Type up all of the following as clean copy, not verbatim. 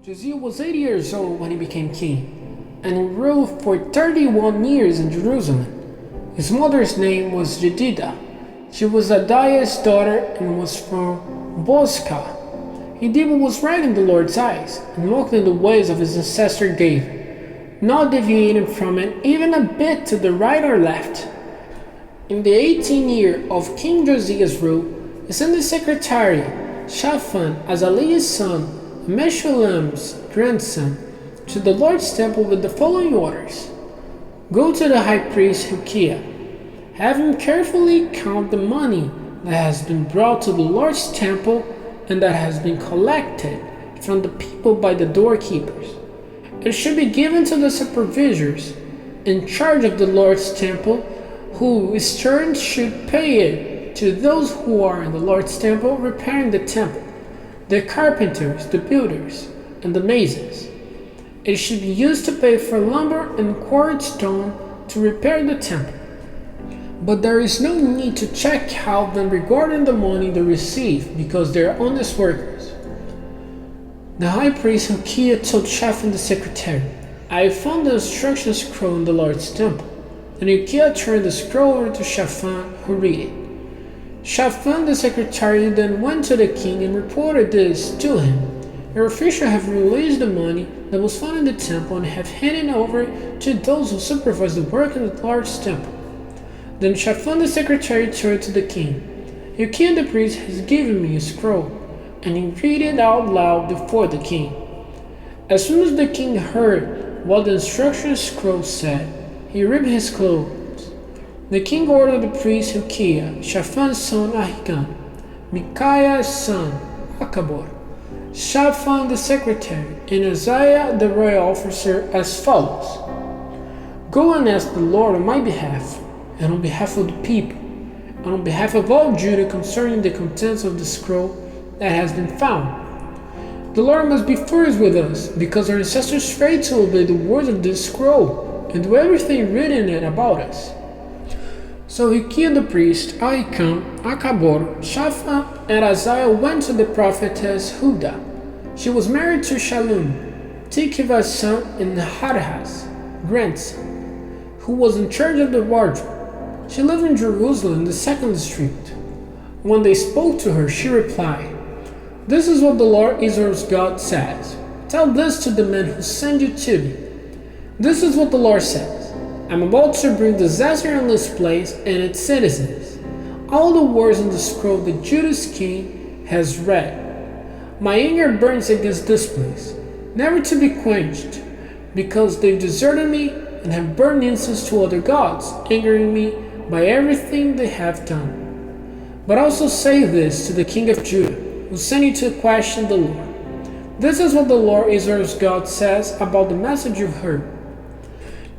Josiah was 80 years old when he became king, and he ruled for 31 years in Jerusalem. His mother's name was Jedidah. She was Adaiah's daughter and was from Bozkah. He did what was right in the Lord's eyes, and walked in the ways of his ancestor David, not deviating from it even a bit to the right or left. In the 18th year of King Josiah's rule, he sent the secretary Shaphan, Azaliah's son, Meshullam's grandson, to the Lord's temple with the following orders. Go to the high priest Hilkiah. Have him carefully count the money that has been brought to the Lord's temple and that has been collected from the people by the doorkeepers. It should be given to the supervisors in charge of the Lord's temple, who in turn should pay it to those who are in the Lord's temple repairing the temple, the carpenters, the builders, and the masons. It should be used to pay for lumber and quarried stone to repair the temple. But there is no need to check how them regarding the money they receive, because they are honest workers. The high priest Hilkiah told Shaphan the secretary, I found the instruction scroll in the Lord's temple. And Hilkiah turned the scroll over to Shaphan, who read it. Shaphan the secretary then went to the king and reported this to him. Your officials have released the money that was found in the temple and have handed over to those who supervise the work in the Lord's temple. Then Shaphan the secretary turned to the king. Hilkiah the priest has given me a scroll, and he read it out loud before the king. As soon as the king heard what the instruction scroll said, he ripped his clothes. The king ordered the priest Hilkiah, Shaphan's son Ahikam, Micaiah's son Akabor, Shaphan the secretary, and Isaiah the royal officer as follows. Go and ask the Lord on my behalf, and on behalf of the people, and on behalf of all Judah concerning the contents of the scroll that has been found. The Lord must be first with us, because our ancestors failed to obey the words of this scroll, and do everything written in it about us. So Hilkiah the priest, Ahikam, Akabor, Shaphan, and Isaiah went to the prophetess Huldah. She was married to Shallum, Tikvah's son, and Harhas, grandson, who was in charge of the wardrobe. She lived in Jerusalem, the second district. When they spoke to her, she replied, This is what the Lord Israel's God says. Tell this to the men who send you to me. This is what the Lord says. I'm about to bring disaster on this place and its citizens. All the words in the scroll that Judah's king has read. My anger burns against this place, never to be quenched, because they've deserted me and have burned incense to other gods, angering me by everything they have done. But also say this to the king of Judah, who sent you to question the Lord. This is what the Lord Israel's God says about the message you've heard.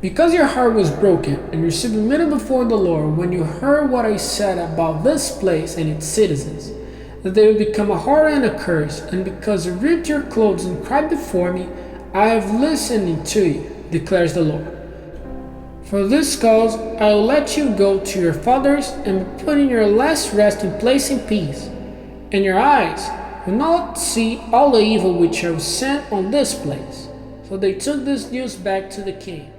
Because your heart was broken and you submitted before the Lord when you heard what I said about this place and its citizens, that they would become a horror and a curse, and because you ripped your clothes and cried before me, I have listened to you, declares the Lord. For this cause I will let you go to your fathers and be put in your last resting place in peace, and your eyes will not see all the evil which I have sent on this place. So they took this news back to the king.